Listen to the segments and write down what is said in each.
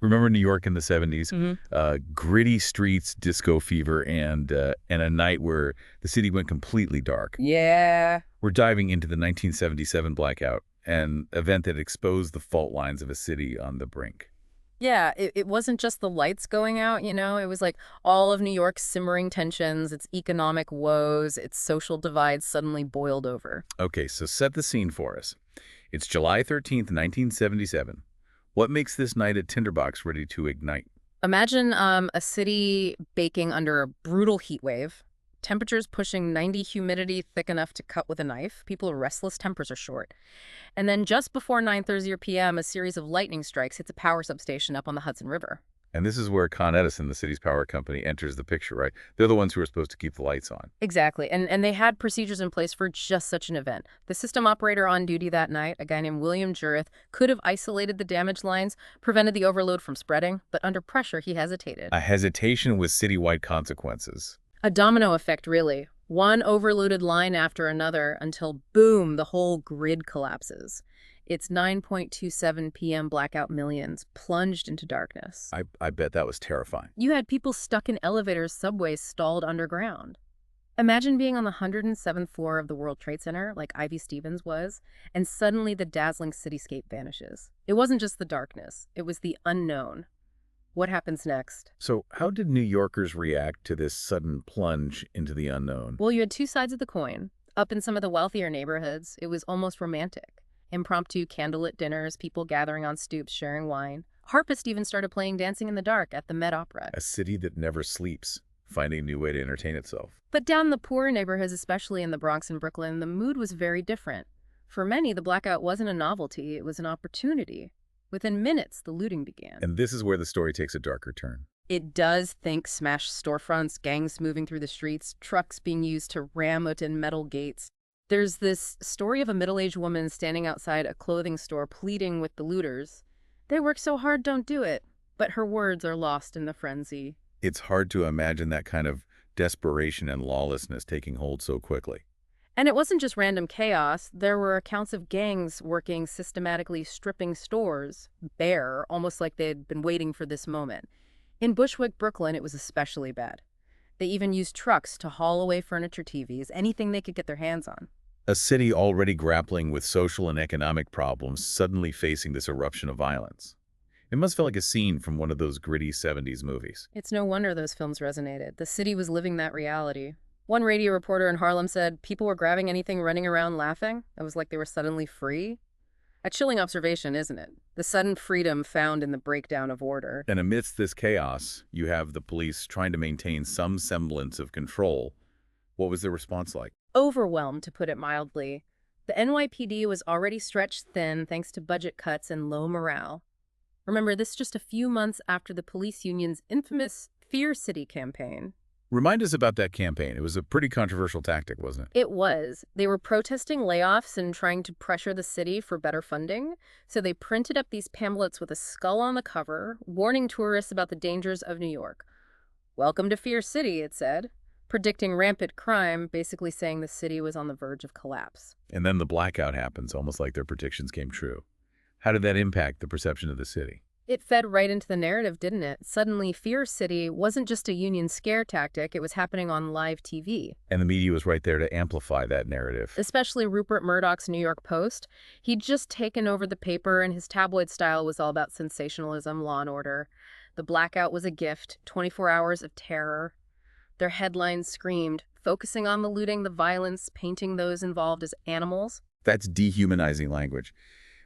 Remember New York in the 70s? Hmm. Gritty streets, disco fever, and a night where the city went completely dark. Yeah. We're diving into the 1977 blackout, an event that exposed the fault lines of a city on the brink. Yeah, it wasn't just the lights going out, it was like all of New York's simmering tensions, its economic woes, its social divides suddenly boiled over. Okay, so set the scene for us. It's July 13th, 1977. What makes this night a tinderbox ready to ignite? Imagine a city baking under a brutal heat wave, temperatures pushing 90, humidity thick enough to cut with a knife. People are restless, tempers are short. And then just before 9:30 p.m., a series of lightning strikes hits a power substation up on the Hudson River. And this is where Con Edison, the city's power company, enters the picture, right? They're the ones who are supposed to keep the lights on. Exactly. And they had procedures in place for just such an event. The system operator on duty that night, a guy named William Jurith, could have isolated the damaged lines, prevented the overload from spreading, but under pressure, he hesitated. A hesitation with citywide consequences. A domino effect, really. One overloaded line after another until, boom, the whole grid collapses. It's 9:27 p.m. blackout millions plunged into darkness. I bet that was terrifying. You had people stuck in elevators, subways stalled underground. Imagine being on the 107th floor of the World Trade Center, like Ivy Stevens was, and suddenly the dazzling cityscape vanishes. It wasn't just the darkness, it was the unknown. What happens next? So how did New Yorkers react to this sudden plunge into the unknown? Well, you had two sides of the coin. Up in some of the wealthier neighborhoods, it was almost romantic. Impromptu candlelit dinners, people gathering on stoops sharing wine. Harpists even started playing Dancing in the Dark at the Met Opera. A city that never sleeps, finding a new way to entertain itself. But down in the poorer neighborhoods, especially in the Bronx and Brooklyn, the mood was very different. For many, the blackout wasn't a novelty, it was an opportunity. Within minutes, the looting began. And this is where the story takes a darker turn. It does think smashed storefronts, gangs moving through the streets, trucks being used to ram open metal gates. There's this story of a middle-aged woman standing outside a clothing store pleading with the looters. They work so hard, don't do it. But her words are lost in the frenzy. It's hard to imagine that kind of desperation and lawlessness taking hold so quickly. And it wasn't just random chaos. There were accounts of gangs working systematically stripping stores bare, almost like they'd been waiting for this moment. In Bushwick, Brooklyn, it was especially bad. They even used trucks to haul away furniture, TVs, anything they could get their hands on. A city already grappling with social and economic problems suddenly facing this eruption of violence. It must feel like a scene from one of those gritty 70s movies. It's no wonder those films resonated. The city was living that reality. One radio reporter in Harlem said people were grabbing anything, running around laughing. It was like they were suddenly free. A chilling observation, isn't it? The sudden freedom found in the breakdown of order. And amidst this chaos, you have the police trying to maintain some semblance of control. What was the response like? Overwhelmed, to put it mildly. The NYPD was already stretched thin thanks to budget cuts and low morale. Remember, this just a few months after the police union's infamous Fear City campaign. Remind us about that campaign. It was a pretty controversial tactic, wasn't it? It was. They were protesting layoffs and trying to pressure the city for better funding. So they printed up these pamphlets with a skull on the cover, warning tourists about the dangers of New York. Welcome to Fear City, it said, predicting rampant crime, basically saying the city was on the verge of collapse. And then the blackout happens, almost like their predictions came true. How did that impact the perception of the city? It fed right into the narrative, didn't it? Suddenly, Fear City wasn't just a union scare tactic, it was happening on live TV. And the media was right there to amplify that narrative. Especially Rupert Murdoch's New York Post. He'd just taken over the paper, and his tabloid style was all about sensationalism, law and order. The blackout was a gift, 24 hours of terror. Their headlines screamed, focusing on the looting, the violence, painting those involved as animals. That's dehumanizing language.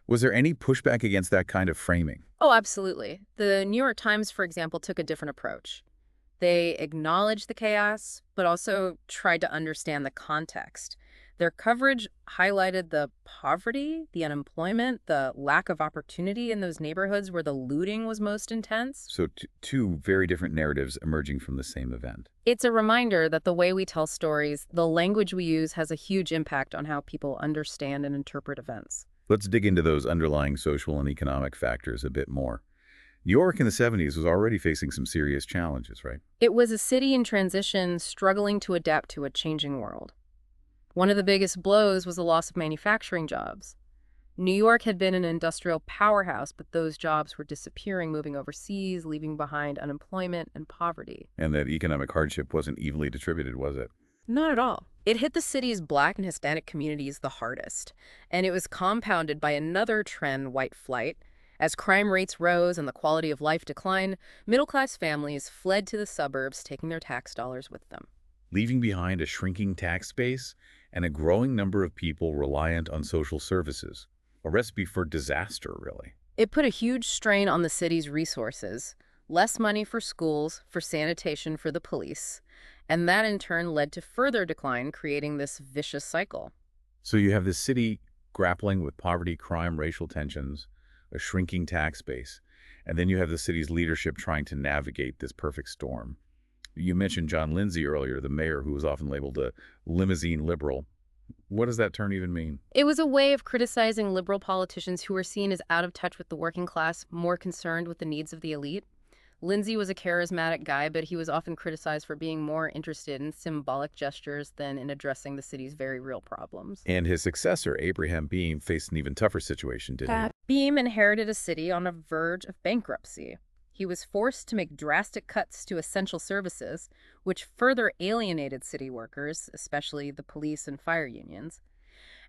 Was there any pushback against that kind of framing? Oh, absolutely. The New York Times, for example, took a different approach. They acknowledged the chaos, but also tried to understand the context. Their coverage highlighted the poverty, the unemployment, the lack of opportunity in those neighborhoods where the looting was most intense. So two very different narratives emerging from the same event. It's a reminder that the way we tell stories, the language we use, has a huge impact on how people understand and interpret events. Let's dig into those underlying social and economic factors a bit more. New York in the 70s was already facing some serious challenges, right? It was a city in transition, struggling to adapt to a changing world. One of the biggest blows was the loss of manufacturing jobs. New York had been an industrial powerhouse, but those jobs were disappearing, moving overseas, leaving behind unemployment and poverty. And that economic hardship wasn't evenly distributed, was it? Not at all. It hit the city's Black and Hispanic communities the hardest, and it was compounded by another trend, white flight. As crime rates rose and the quality of life declined, middle-class families fled to the suburbs, taking their tax dollars with them. Leaving behind a shrinking tax base and a growing number of people reliant on social services. A recipe for disaster, really. It put a huge strain on the city's resources, less money for schools, for sanitation, for the police, and that in turn led to further decline, creating this vicious cycle. So you have this city grappling with poverty, crime, racial tensions, a shrinking tax base, and then you have the city's leadership trying to navigate this perfect storm. You mentioned John Lindsay earlier, the mayor who was often labeled a limousine liberal. What does that term even mean? It was a way of criticizing liberal politicians who were seen as out of touch with the working class, more concerned with the needs of the elite. Lindsay was a charismatic guy, but he was often criticized for being more interested in symbolic gestures than in addressing the city's very real problems. And his successor, Abraham Beame, faced an even tougher situation, didn't he? Beam inherited a city on the verge of bankruptcy. He was forced to make drastic cuts to essential services, which further alienated city workers, especially the police and fire unions.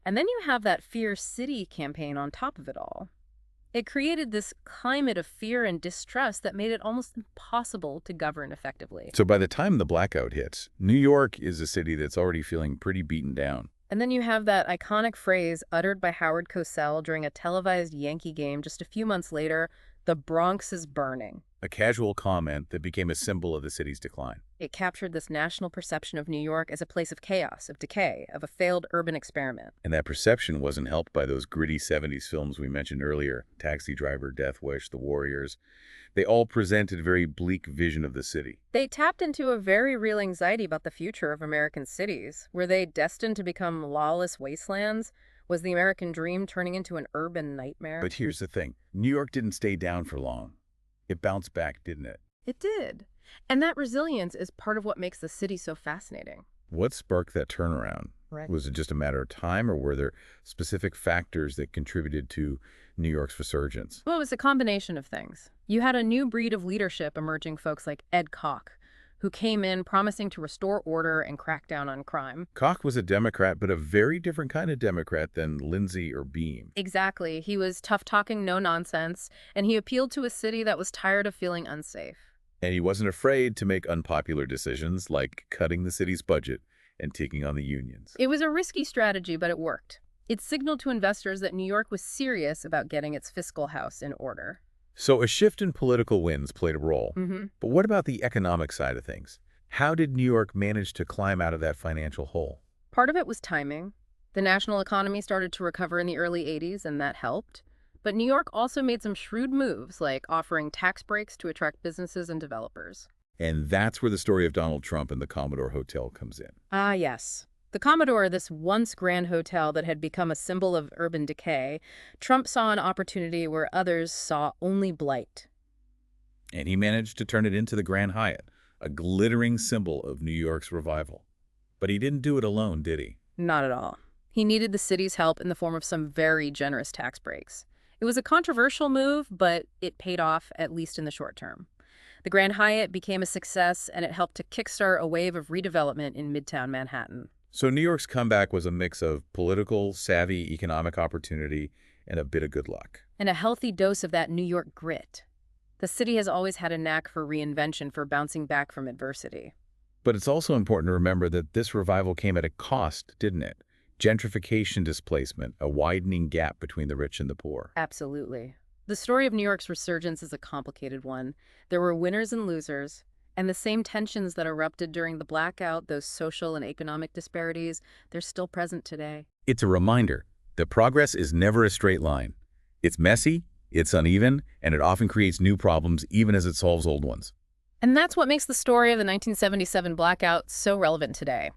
And then you have that Fear City campaign on top of it all. It created this climate of fear and distrust that made it almost impossible to govern effectively. So by the time the blackout hits, New York is a city that's already feeling pretty beaten down. And then you have that iconic phrase uttered by Howard Cosell during a televised Yankee game just a few months later, "The Bronx is burning." A casual comment that became a symbol of the city's decline. It captured this national perception of New York as a place of chaos, of decay, of a failed urban experiment. And that perception wasn't helped by those gritty 70s films we mentioned earlier, Taxi Driver, Death Wish, The Warriors. They all presented a very bleak vision of the city. They tapped into a very real anxiety about the future of American cities. Were they destined to become lawless wastelands? Was the American dream turning into an urban nightmare? But here's the thing. New York didn't stay down for long. It bounced back, didn't it? It did. And that resilience is part of what makes the city so fascinating. What sparked that turnaround? Right. Was it just a matter of time, or were there specific factors that contributed to New York's resurgence? Well, it was a combination of things. You had a new breed of leadership emerging, folks like Ed Koch, who came in promising to restore order and crack down on crime. Koch was a Democrat, but a very different kind of Democrat than Lindsay or Beame. Exactly. He was tough-talking, no-nonsense, and he appealed to a city that was tired of feeling unsafe. And he wasn't afraid to make unpopular decisions like cutting the city's budget and taking on the unions. It was a risky strategy, but it worked. It signaled to investors that New York was serious about getting its fiscal house in order. So a shift in political winds played a role. But what about the economic side of things? How did New York manage to climb out of that financial hole? Part of it was timing. The national economy started to recover in the early 80s, and that helped. But New York also made some shrewd moves, like offering tax breaks to attract businesses and developers. And that's where the story of Donald Trump and the Commodore Hotel comes in. Ah, yes. The Commodore, this once grand hotel that had become a symbol of urban decay, Trump saw an opportunity where others saw only blight. And he managed to turn it into the Grand Hyatt, a glittering symbol of New York's revival. But he didn't do it alone, did he? Not at all. He needed the city's help in the form of some very generous tax breaks. It was a controversial move, but it paid off, at least in the short term. The Grand Hyatt became a success, and it helped to kickstart a wave of redevelopment in Midtown Manhattan. So New York's comeback was a mix of political, savvy, economic opportunity, and a bit of good luck. And a healthy dose of that New York grit. The city has always had a knack for reinvention, for bouncing back from adversity. But it's also important to remember that this revival came at a cost, didn't it? Gentrification displacement, a widening gap between the rich and the poor. Absolutely. The story of New York's resurgence is a complicated one. There were winners and losers, and the same tensions that erupted during the blackout, those social and economic disparities, they're still present today. It's a reminder that progress is never a straight line. It's messy, it's uneven, and it often creates new problems even as it solves old ones. And that's what makes the story of the 1977 blackout so relevant today.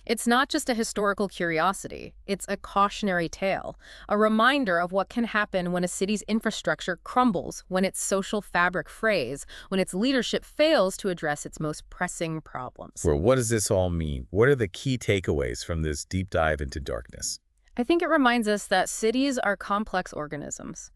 It's not just a historical curiosity, it's a cautionary tale, a reminder of what can happen when a city's infrastructure crumbles, when its social fabric frays, when its leadership fails to address its most pressing problems. Well, what does this all mean? What are the key takeaways from this deep dive into darkness? I think it reminds us that cities are complex organisms.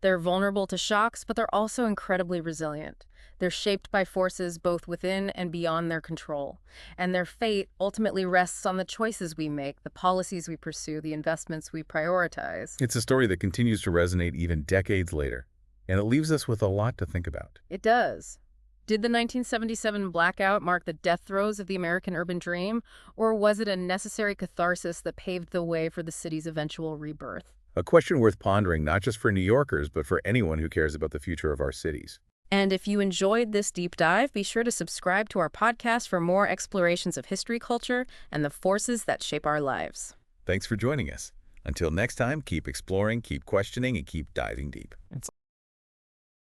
They're vulnerable to shocks, but they're also incredibly resilient. They're shaped by forces both within and beyond their control. And their fate ultimately rests on the choices we make, the policies we pursue, the investments we prioritize. It's a story that continues to resonate even decades later, and it leaves us with a lot to think about. It does. Did the 1977 blackout mark the death throes of the American urban dream, or was it a necessary catharsis that paved the way for the city's eventual rebirth? A question worth pondering not just for New Yorkers, but for anyone who cares about the future of our cities. And if you enjoyed this deep dive, be sure to subscribe to our podcast for more explorations of history, culture, and the forces that shape our lives. Thanks for joining us. Until next time, keep exploring, keep questioning, and keep diving deep.